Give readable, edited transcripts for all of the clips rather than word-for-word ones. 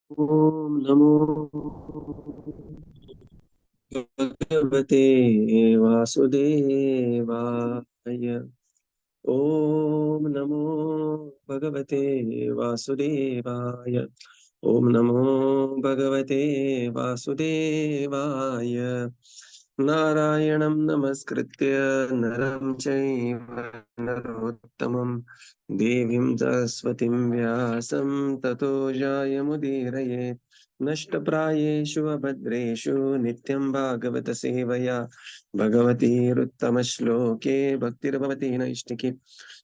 Om Namo Bhagavate Vasudevaya. Om Namo Bhagavate Vasudevaya. Om Namo Bhagavate Vasudevaya. Narayanam Namaskritya Naram Chaiva Narottamam Devim Saraswatim Vyasam Tato Jayamudiraye Nashtaprayeshu Abhadreshu Nityam Bhagavata Sevaya Bhagavati Ruttamaśloke Bhaktirabhavati Naishtiki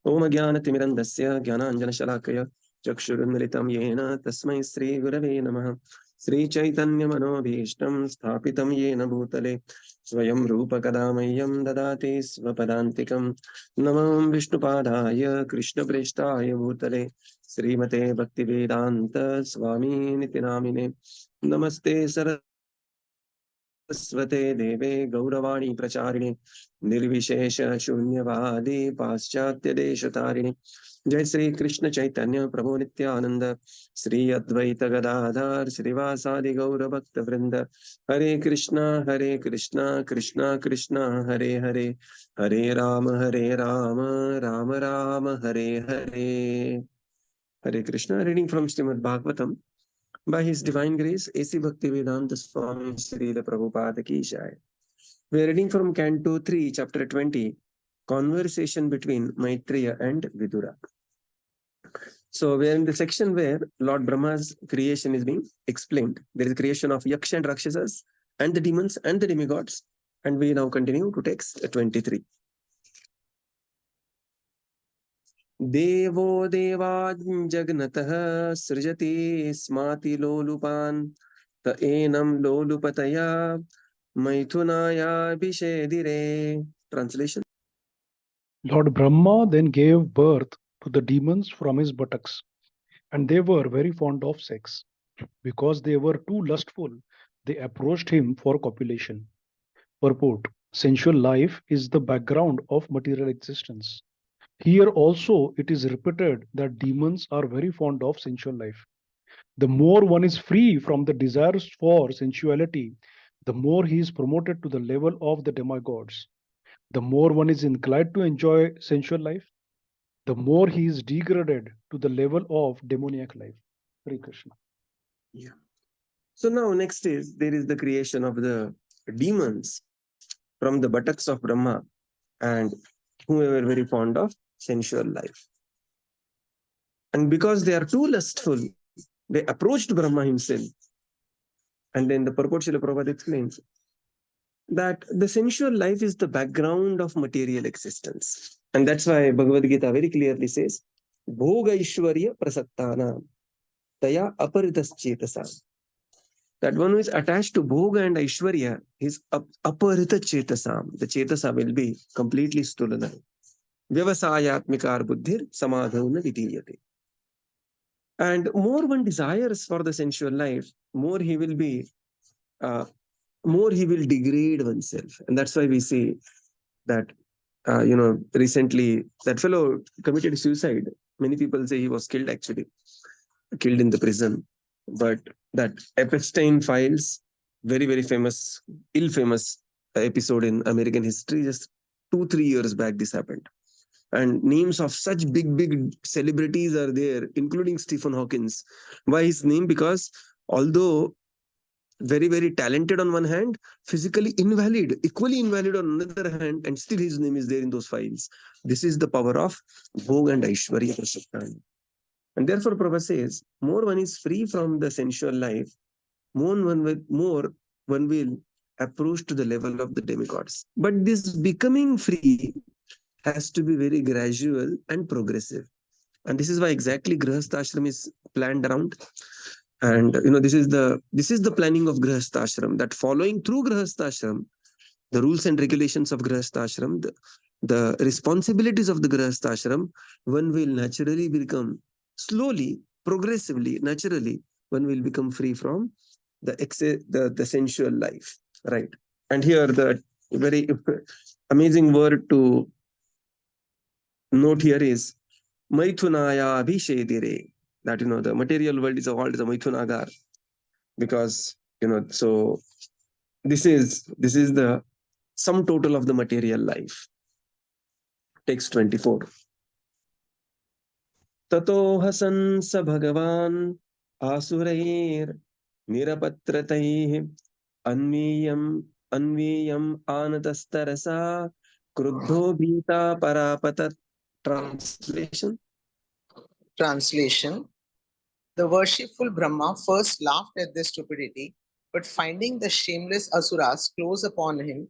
Om Jnanatimirandasya Jnananjanashalakaya Chakshurunmilitam Yena Tasmai Sri Gurave Namaha Sri Chaitanya Manobhishtam Sthapitam Yena Bhutale Swayam Rupa Kadamayyam Dadati Svapadantikam Namam Vishnupadaya Krishna Preshtaya Bhutale Srimate Bhaktivedanta Swami Nitinamine Namaste Saraswate Deve Gauravani Pracharine Nirvishesha Shunyavadi Paschatya Deshatarine Jai Sri Krishna Chaitanya Prabhu Nityananda Sri Advaita Gadadhar Srivasadi Gaura Bhakta Vrinda Hare Krishna Krishna Krishna Hare Hare Hare Rama Rama Rama Hare Hare. Hare Krishna. Reading from Srimad Bhagavatam. By His Divine Grace, A.C. Bhaktivedanta Swami Srila Prabhupada Ki Jai. We are reading from Canto 3, Chapter 20, Conversation between Maitreya and Vidura. So we are in the section where Lord Brahma's creation is being explained. There is a creation of Yakṣas and Rākṣasas and the demons and the demigods. And we now continue to text 23. Devo devajagnatah srijati smati lolupan ta enam lolupataya maithunaya bishedire. Translation. Lord Brahma then gave birth to the demons from his buttocks, and they were very fond of sex. Because they were too lustful, they approached him for copulation. Purport: sensual life is the background of material existence. Here also it is repeated that demons are very fond of sensual life. The more one is free from the desires for sensuality, the more he is promoted to the level of the demigods. The more one is inclined to enjoy sensual life, the more he is degraded to the level of demoniac life. Hare Krishna. Yeah. So now next is there is the creation of the demons from the buttocks of Brahma and who were very fond of sensual life. And because they are too lustful, they approached Brahma himself. And then the purport Srila Prabhupada explains that the sensual life is the background of material existence. And that's why Bhagavad Gita very clearly says, Bhoga Ishwarya Prasattana Taya Aparitas Chetasa. That one who is attached to Bhoga and Aishwarya is Aparita Chetasam. The Chetasa will be completely stulana. Vyavasayatmikar buddhir samadhavna vidiyate. And more one desires for the sensual life, more he will be more he will degrade oneself. And that's why we see that, recently that fellow committed suicide. Many people say he was killed actually, killed in the prison. But that Epstein files, very, very famous, ill famous episode in American history, just 2-3 years back, this happened. And names of such big, big celebrities are there, including Stephen Hawkins. Why his name? Because although very, very talented on one hand, physically invalid, equally invalid on another hand, and still his name is there in those files. This is the power of Bhog and Aishwarya Prasattan. And therefore, Prabhupada says, more one is free from the sensual life, more one will approach to the level of the demigods. But this becoming free has to be very gradual and progressive. And this is why exactly Grihastha Ashram is planned around. And this is the planning of Grihastha Ashram, that following through Grihastha Ashram, the rules and regulations of Grihastha Ashram, the responsibilities of the Grihastha Ashram, one will naturally become, slowly, progressively, naturally, one will become free from the sensual life, right? And here the very amazing word to note here is Maithunaya Abhishedire. That the material world is called as a Maithunagar. because so this is the sum total of the material life. Text 24. Tato hasan sa bhagavan asurair nirapatrataih अन्वीयम आनतस्तरसा क्रुद्धो भीता parapatat. Translation. Translation. The worshipful Brahma first laughed at their stupidity, but finding the shameless Asuras close upon him,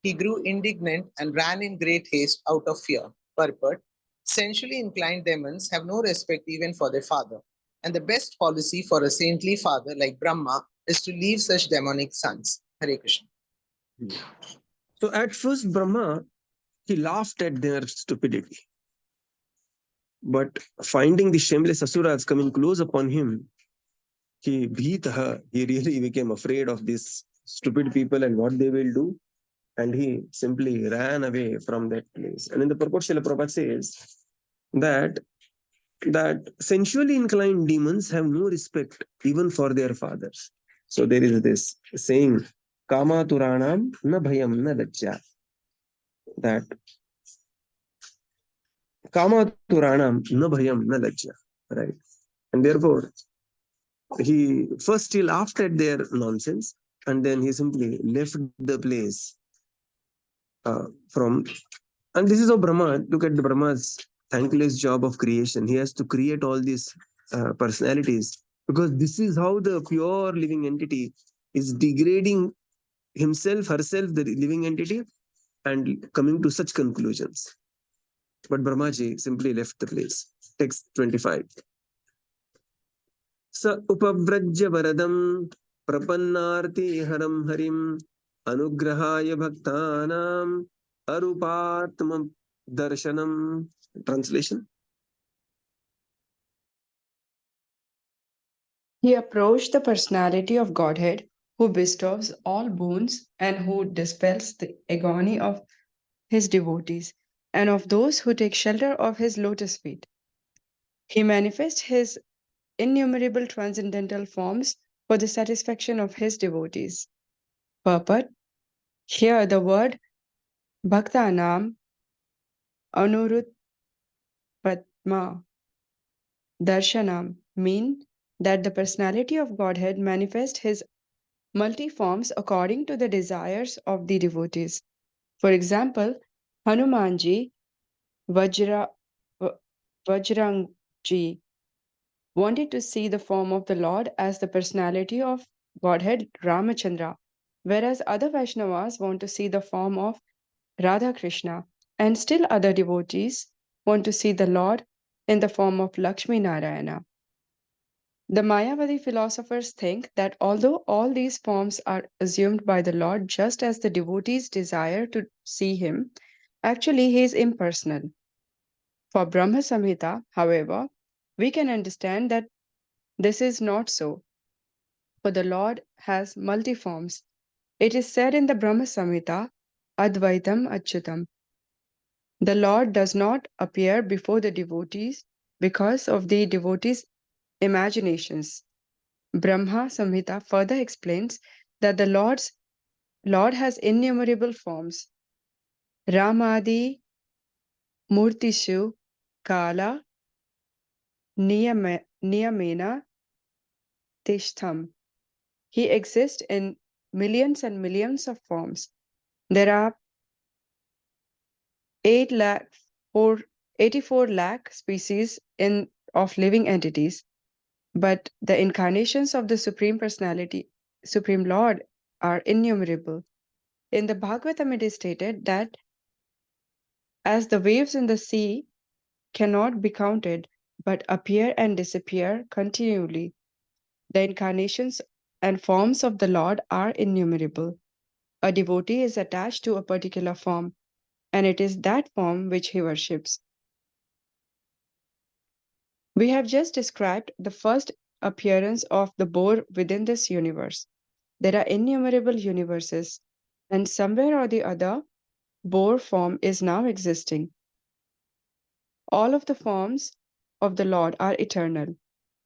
he grew indignant and ran in great haste out of fear. Purport. Sensually inclined demons have no respect even for their father, and the best policy for a saintly father like Brahma is to leave such demonic sons. Hare Krishna. So at first, Brahma, he laughed at their stupidity. But finding the shameless asuras coming close upon him, he really became afraid of these stupid people and what they will do. And he simply ran away from that place. And in the purport, Srila Prabhupada says that sensually inclined demons have no respect even for their fathers. So there is this saying, Kama Turanam na bhayam na lajja. That Kama Turanam na bhayam na lajja. Right. And therefore, he laughed at their nonsense and then he simply left the place from. And this is how Brahma, look at the Brahma's thankless job of creation. He has to create all these personalities because this is how the pure living entity is degrading himself, herself, the living entity, and coming to such conclusions. But Brahmaji simply left the place. Text 25. स उपव्रज्य वरदं प्रपन्नार्ति हरं हरिं अनुग्रहाय भक्तानां अरूपात्म darshanam. Translation. He approached the personality of Godhead, who bestows all boons and who dispels the agony of his devotees and of those who take shelter of his lotus feet. He manifests his innumerable transcendental forms for the satisfaction of his devotees. Purport. Here the word Bhaktanam Anurutpatma Darshanam mean that the personality of Godhead manifests his multi-forms according to the desires of the devotees. For example, Hanumanji Vajrangji wanted to see the form of the Lord as the personality of Godhead Ramachandra, whereas other Vaishnavas want to see the form of Radha Krishna, and still other devotees want to see the Lord in the form of Lakshmi Narayana. The Mayavadi philosophers think that although all these forms are assumed by the Lord just as the devotees desire to see him, actually he is impersonal. For Brahma Samhita, however, we can understand that this is not so, for the Lord has multi-forms. It is said in the Brahma Samhita, Advaitam Achyutam. The Lord does not appear before the devotees because of the devotees' imaginations. Brahma Samhita further explains that the Lord has innumerable forms. Ramadi Murtishu Kala Niyamena Tishtham. He exists in millions and millions of forms. There are 84 lakh species of living entities, but the incarnations of the Supreme Personality, Supreme Lord, are innumerable. In the Bhagavatam, it is stated that as the waves in the sea cannot be counted, but appear and disappear continually, the incarnations and forms of the Lord are innumerable. A devotee is attached to a particular form, and it is that form which he worships. We have just described the first appearance of the boar within this universe. There are innumerable universes, and somewhere or the other, boar form is now existing. All of the forms of the Lord are eternal.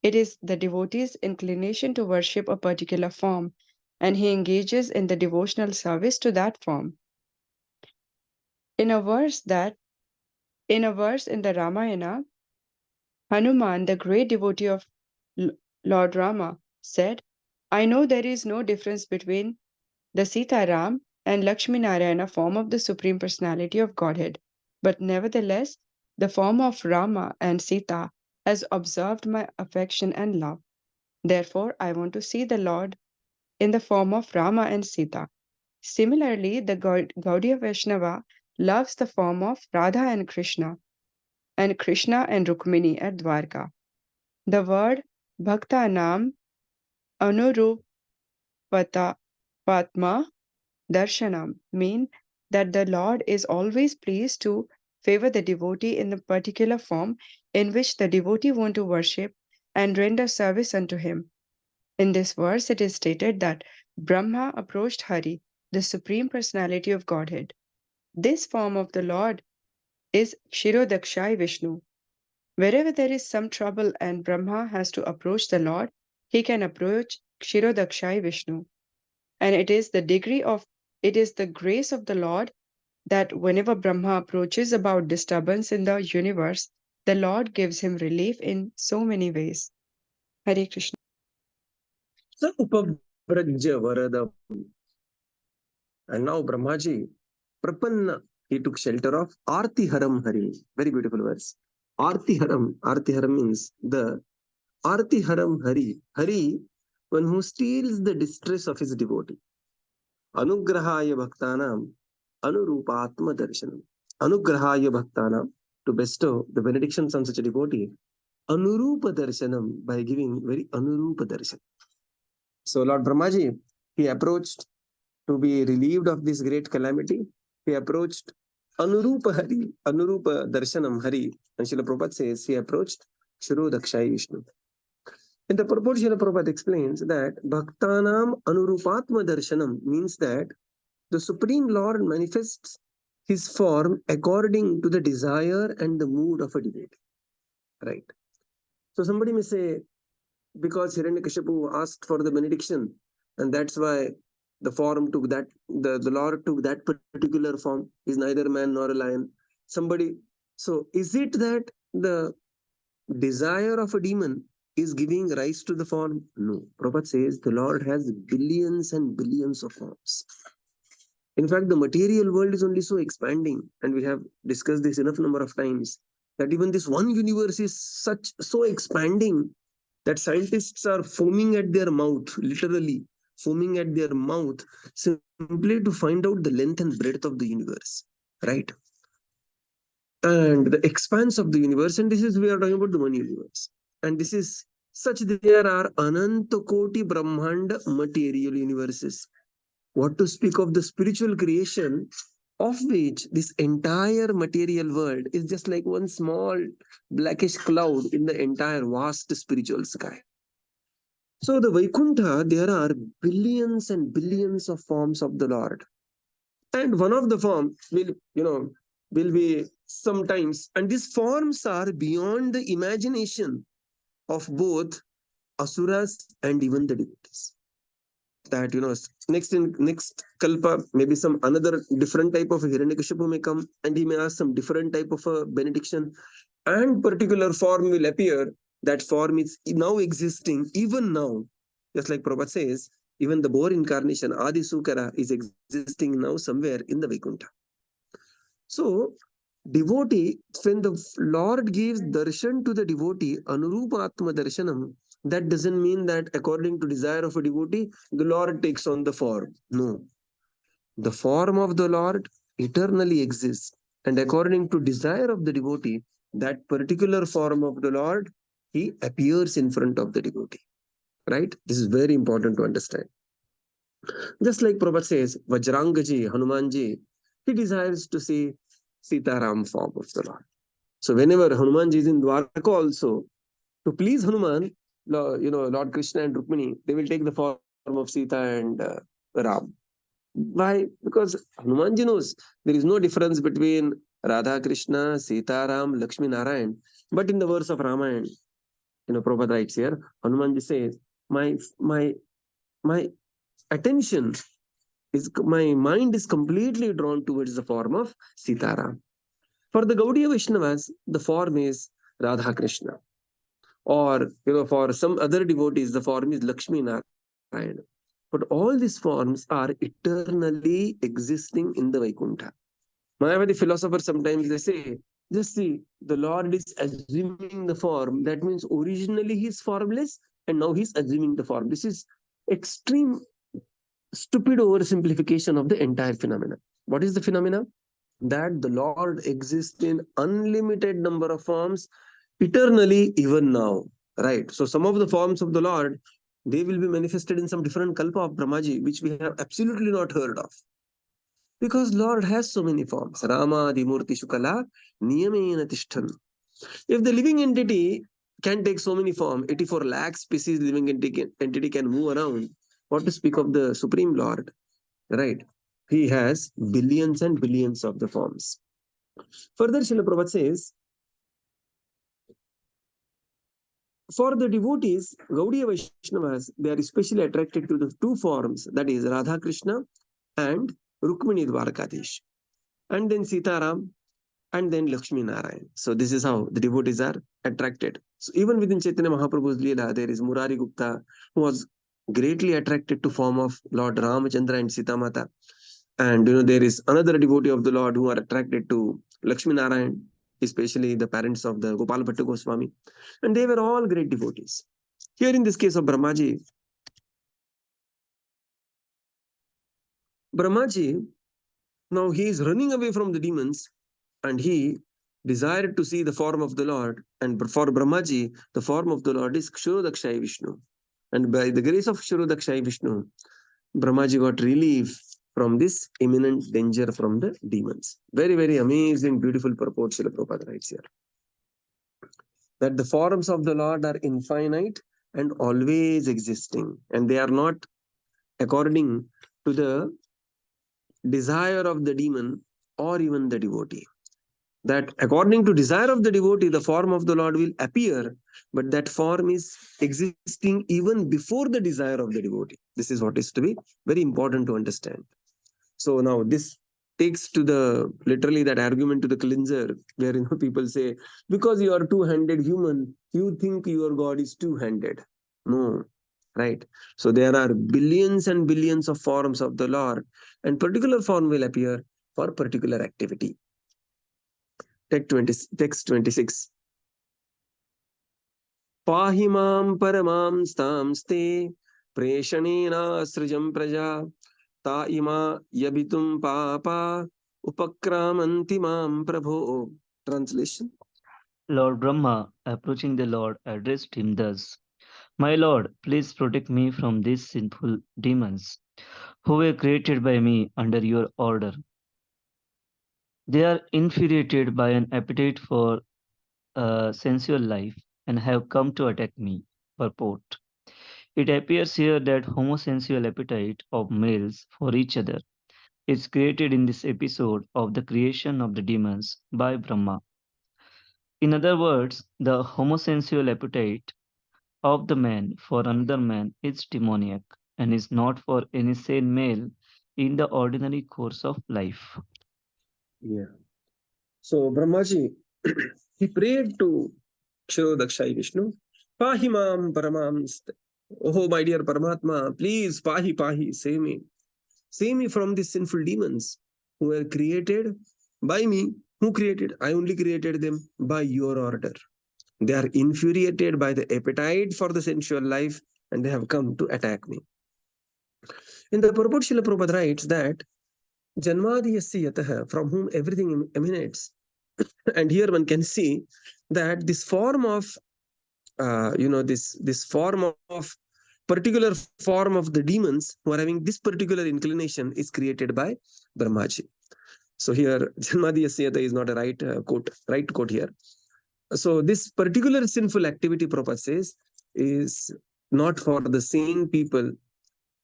It is the devotee's inclination to worship a particular form, and he engages in the devotional service to that form. In a verse in the Ramayana, Hanuman, the great devotee of Lord Rama, said, I know there is no difference between the Sita Ram and Lakshmi Narayana form of the Supreme Personality of Godhead, but nevertheless, the form of Rama and Sita has observed my affection and love. Therefore, I want to see the Lord in the form of Rama and Sita. Similarly, the Gaudiya Vaishnava loves the form of Radha and Krishna and Rukmini at Dwarka. The word Bhakta Nam Anurupata Patma Darshanam mean that the Lord is always pleased to favor the devotee in the particular form in which the devotee want to worship and render service unto him. In this verse, it is stated that Brahma approached Hari, the Supreme Personality of Godhead. This form of the Lord is Kshirodakshai Vishnu. Wherever there is some trouble and Brahma has to approach the Lord, he can approach Kshirodakshai Vishnu. And it is the grace of the Lord that whenever Brahma approaches about disturbance in the universe, the Lord gives him relief in so many ways. Hare Krishna. So Upavrajya Varadam. And now Brahmaji, Prapanna, he took shelter of Artiharam Hari. Very beautiful verse. Artiharam means the Artiharam Hari. Hari, one who steals the distress of his devotee. Anugrahaya Bhaktanam, Anurupatma Darshanam. Anugrahaya Bhaktanam, to bestow the benedictions on such a devotee. Anurupa Darshanam, by giving very Anurupa Darshan. So Lord Brahmaji, he approached to be relieved of this great calamity. He approached Anurupa Hari, Anurupa Darshanam Hari. And Srila Prabhupada says he approached Kshirodakshai Vishnu. In the purport, Srila Prabhupada explains that Bhaktanam Anurupatma Darshanam means that the Supreme Lord manifests his form according to the desire and the mood of a devotee. Right. So somebody may say, because Hiranyakashipu asked for the benediction, and that's why the form took that, the Lord took that particular form, is neither man nor a lion. So is it that the desire of a demon is giving rise to the form? No. Prabhupada says the Lord has billions and billions of forms. In fact, the material world is only so expanding, and we have discussed this enough number of times, that even this one universe is so expanding that scientists are foaming at their mouth, literally foaming at their mouth, simply to find out the length and breadth of the universe, right? And the expanse of the universe, and this is, we are talking about the one universe. And this is such, there are Ananta Koti Brahmanda material universes. What to speak of the spiritual creation, of which this entire material world is just like one small blackish cloud in the entire vast spiritual sky. So the Vaikuntha, there are billions and billions of forms of the Lord. And one of the forms will be sometimes, and these forms are beyond the imagination of both Asuras and even the devotees. That next kalpa, maybe some another different type of Hiranyakashipu may come, and he may ask some different type of a benediction, and particular form will appear. That form is now existing even now, just like Prabhupada says, even the boar incarnation Adi Sukara is existing now somewhere in the Vaikuntha. So devotee, when the Lord gives darshan to the devotee, Anurupa Atma Darshanam, that doesn't mean that according to desire of a devotee, the Lord takes on the form. No. The form of the Lord eternally exists. And according to desire of the devotee, that particular form of the Lord, he appears in front of the devotee. Right? This is very important to understand. Just like Prabhupada says, Vajrangaji, Hanumanji, he desires to see Sitaram form of the Lord. So whenever Hanumanji is in Dwarka also, to please Hanuman, Lord Krishna and Rukmini, they will take the form of Sita and Ram. Why? Because Hanumanji knows there is no difference between Radha Krishna, Sita Ram, Lakshmi Narayan. But in the verse of Ramayana, Prabhupada writes here, Hanumanji says, my attention my mind is completely drawn towards the form of Sitaram. For the Gaudiya Vaishnavas, the form is Radha Krishna. Or, for some other devotees, the form is Lakshmi Narayana. But all these forms are eternally existing in the Vaikuntha. Mayavadi philosophers sometimes they say, just see, the Lord is assuming the form. That means originally he is formless and now he is assuming the form. This is extreme, stupid oversimplification of the entire phenomena. What is the phenomena? That the Lord exists in unlimited number of forms eternally, even now. Right? So some of the forms of the Lord, they will be manifested in some different kalpa of Brahmaji, which we have absolutely not heard of. Because Lord has so many forms. Rama Dimurti Shukala Niyamena Tishtan. If the living entity can take so many forms, 84 lakh species living entity can move around, what to speak of the Supreme Lord? Right? He has billions and billions of the forms. Further, Srila Prabhupada says, for the devotees, Gaudiya Vaishnavas, they are especially attracted to the two forms, that is Radha Krishna and Rukmini Dwarkadish, and then Sitaram, and then Lakshmi Narayan. So this is how the devotees are attracted. So even within Chaitanya Mahaprabhu's Leela, there is Murari Gupta, who was greatly attracted to form of Lord Ramachandra and Sita Mata. And there is another devotee of the Lord who are attracted to Lakshmi Narayan, especially the parents of the Gopal Bhattu Goswami. And they were all great devotees. Here in this case of Brahmaji, now he is running away from the demons and he desired to see the form of the Lord. And for Brahmaji, the form of the Lord is Kshurodakshai Vishnu. And by the grace of Kshurodakshai Vishnu, Brahmaji got relief from this imminent danger from the demons. Very, very amazing, beautiful purport Srila Prabhupada writes here. That the forms of the Lord are infinite and always existing. And they are not according to the desire of the demon or even the devotee. That according to desire of the devotee, the form of the Lord will appear, but that form is existing even before the desire of the devotee. This is what is to be very important to understand. So now this takes to the literally that argument to the cleanser, where people say, because you are two-handed human, you think your God is two-handed. No, right? So there are billions and billions of forms of the Lord, and particular form will appear for particular activity. Text 26. Pahimam paramam stamste preshanena srijam praja ta ima yabitum papa upakramanti mam prabho. Translation. Lord Brahma, approaching the Lord, addressed him thus: My Lord, please protect me from these sinful demons, who were created by me under your order. They are infuriated by an appetite for sensual life and have come to attack me. Purport. It appears here that homosensual appetite of males for each other is created in this episode of the creation of the demons by Brahma. In other words, the homosensual appetite of the man for another man is demoniac and is not for any sane male in the ordinary course of life. Yeah. So Brahmaji, he prayed to Kshurodakshai Vishnu, Pahimam paramam. Oh, my dear Paramatma, please, pahi, save me. Save me from these sinful demons who were created by me. Who created? I only created them by your order. They are infuriated by the appetite for the sensual life and they have come to attack me. In the purport, Srila Prabhupada writes that Janmadiyasya yataha, from whom everything emanates. And here one can see that this form of, this form of particular form of the demons who are having this particular inclination is created by Brahmaji. So here, Janmadiyasya is not a right quote here. So this particular sinful activity, Prabhupada says, is not for the sane people,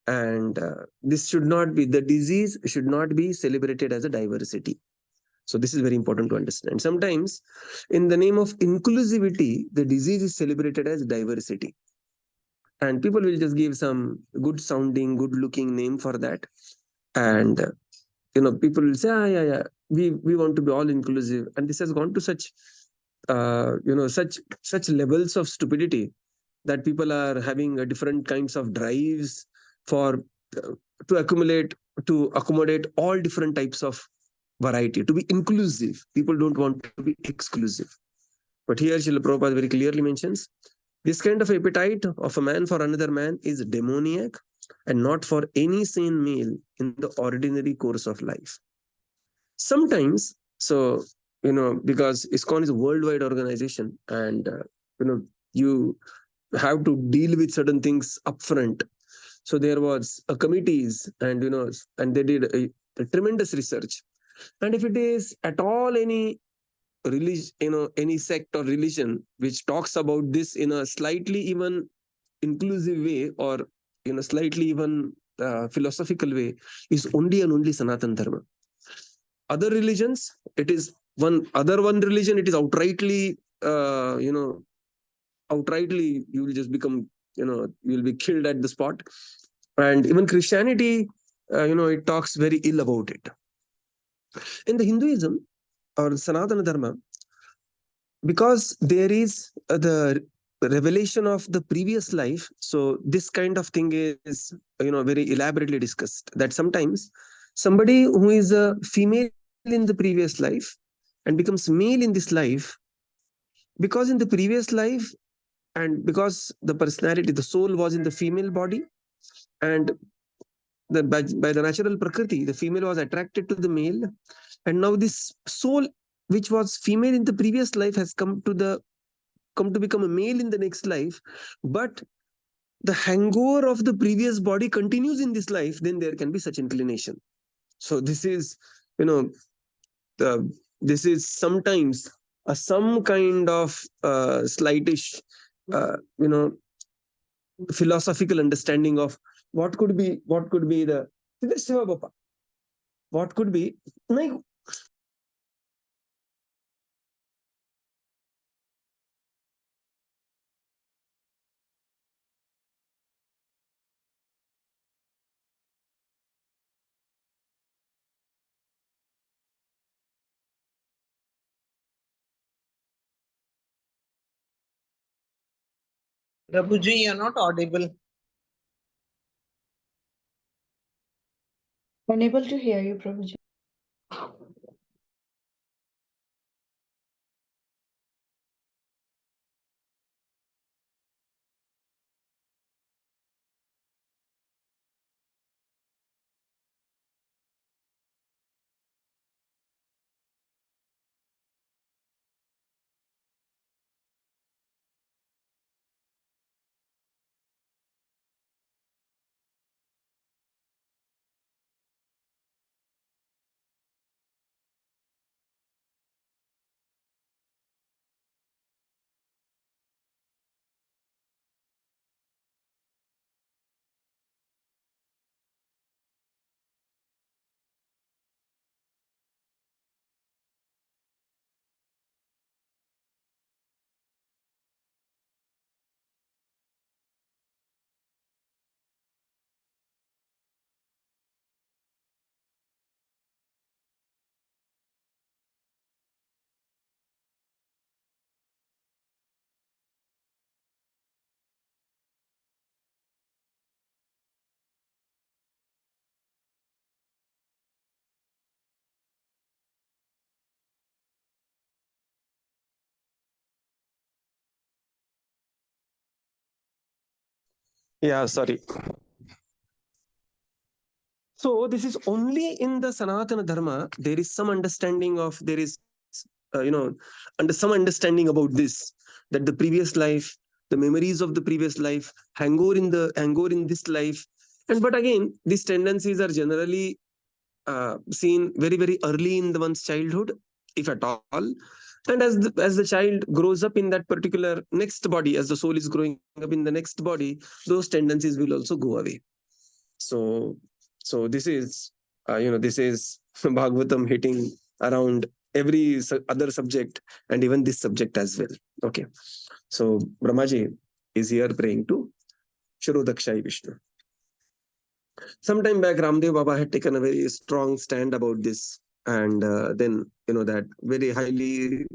and this should not be, the disease should not be celebrated as a diversity. So this is very important to understand. Sometimes in the name of inclusivity, the disease is celebrated as diversity. And people will just give some good sounding, good looking name for that. And people will say, yeah, we want to be all inclusive. And this has gone to such such levels of stupidity that people are having different kinds of drives for to accommodate all different types of variety, to be inclusive. People don't want to be exclusive. But here Srila Prabhupada very clearly mentions this kind of appetite of a man for another man is demoniac and not for any sane male in the ordinary course of life. Sometimes, so, because ISKCON is a worldwide organization, and, you have to deal with certain things upfront. So there was a committees, and, and they did a tremendous research. And if it is at all any religion, any sect or religion which talks about this in a slightly even inclusive way, or in a slightly even philosophical way, is only and only Sanatan Dharma. Other religions, it is one religion, it is outrightly, outrightly you will just become, you will be killed at the spot. And even Christianity, it talks very ill about it. In the Hinduism or Sanatana Dharma, because there is the revelation of the previous life, so this kind of thing is, very elaborately discussed, that sometimes somebody who is a female in the previous life and becomes male in this life, because in the previous life, and because the personality, the soul was in the female body, and by the natural prakriti, the female was attracted to the male, and now this soul which was female in the previous life has come to become a male in the next life, but the hangover of the previous body continues in this life, then there can be such inclination. So this is, this is sometimes some kind of slightish, philosophical understanding of what could be the what could be. Prabhuji, you're not audible. Unable to hear you, Prabhuji. Yeah, sorry. So this is only in the Sanatana Dharma there is some understanding of, there is, under some understanding about this, that the previous life, the memories of the previous life, hangover in this life, and but again these tendencies are generally seen very very early in the one's childhood, if at all. And as the child grows up in that particular next body, as the soul is growing up in the next body, those tendencies will also go away. So this is, this is Bhagavatam hitting around every other subject and even this subject as well. Okay. So Brahmaji is here praying to Shirodakshai Vishnu. Sometime back, Ramdev Baba had taken a very strong stand about this. And then, that very highly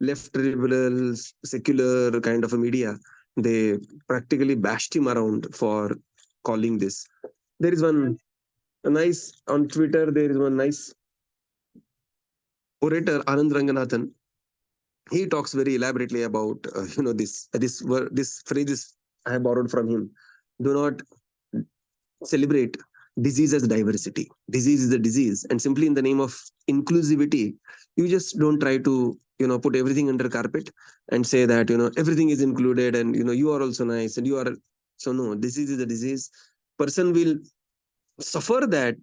left liberal, secular kind of a media, they practically bashed him around for calling this. There is one on Twitter, there is one nice orator, Anand Ranganathan. He talks very elaborately about, this phrase I have borrowed from him. Do not celebrate disease as diversity. Disease is a disease, and simply in the name of inclusivity, you just don't try to put everything under carpet and say that everything is included and you are also nice and you are. So no, disease is a disease. Person will suffer the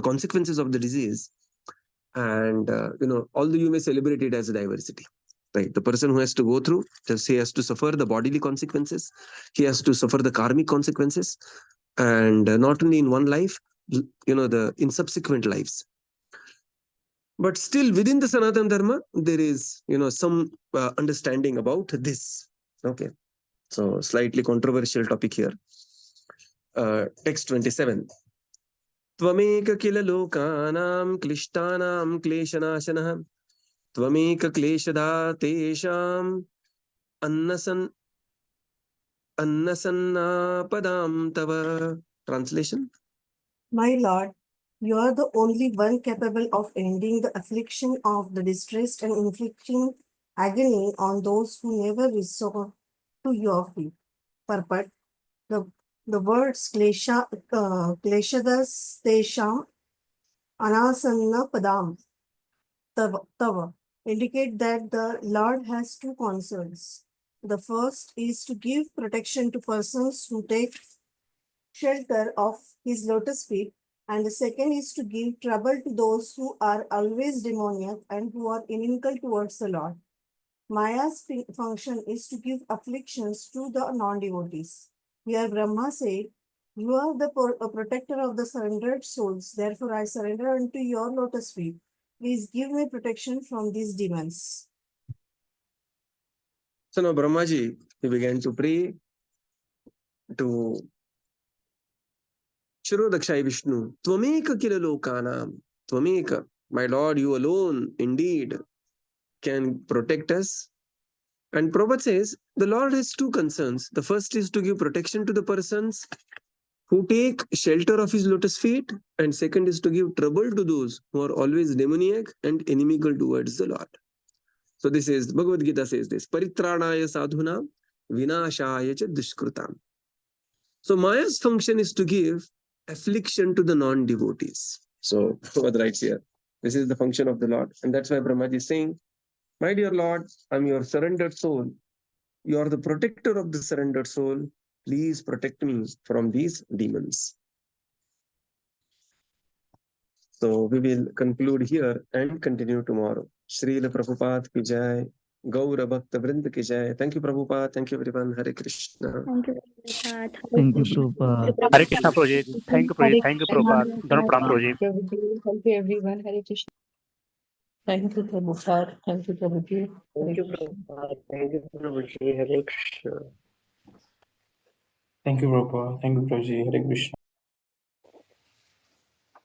consequences of the disease, and although you may celebrate it as a diversity. Right, the person who has to go through, just he has to suffer the bodily consequences, he has to suffer the karmic consequences, and not only in one life, in subsequent lives. But still within the Sanatana Dharma, there is some understanding about this. Okay, so slightly controversial topic here. Text 27. Tvameka kila lokanam klishtanam kleshanashanah Tvameka kleshada tesham annasanna padam tava. Translation. My Lord, you are the only one capable of ending the affliction of the distressed and inflicting agony on those who never resort to your feet. Purport. The words kleshadas tesham anasanna padam tava indicate that the Lord has two concerns. The first is to give protection to persons who take shelter of his lotus feet, and the second is to give trouble to those who are always demoniac and who are inimical towards the Lord. Maya's function is to give afflictions to the non-devotees. Here Brahma said, "You are the protector of the surrendered souls, therefore I surrender unto your lotus feet. Please give me protection from these demons." So now Brahmaji, he began to pray to Shirodakshai Vishnu. Tvameka kila lokanam. Tvameka, my Lord, you alone indeed can protect us. And Prabhupada says the Lord has two concerns. The first is to give protection to the persons who take shelter of his lotus feet, and second is to give trouble to those who are always demoniac and inimical towards the Lord. So this is, Bhagavad Gita says this, Paritranaya sadhuna vinashaya cha dushkrutam. So Maya's function is to give affliction to the non-devotees. So Prabhupada writes here, this is the function of the Lord. And that's why Brahmaji is saying, my dear Lord, I'm your surrendered soul. You are the protector of the surrendered soul. Please protect me from these demons. So we will conclude here and continue tomorrow. Srila Prabhupada ki jai. Gaura Bhakta Vrinda ki jai. Thank you, Prabhupada. Thank you, everyone. Hare Krishna. Thank you, Prabhupada. Thank you, Prabhupada. Hare Krishna Prabhuji. Thank you, Prabhuji. Thank you, Prabhupada. Dhanapram Prabhuji. Thank you, everyone. Hare Krishna. Thank you, Prabhupada. Thank you, Prabhuji. Thank you, Prabhupada. Thank you, Prabhuji. Hare Krishna. Thank you, Prabhupada. Thank you, Prabhuji. Hare Krishna.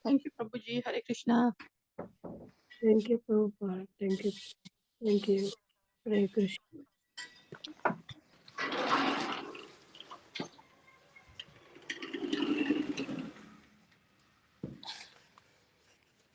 Thank you, Prabhuji. Hare Krishna. Thank you, Prabhupada. Thank you. Thank you. Hare Krishna.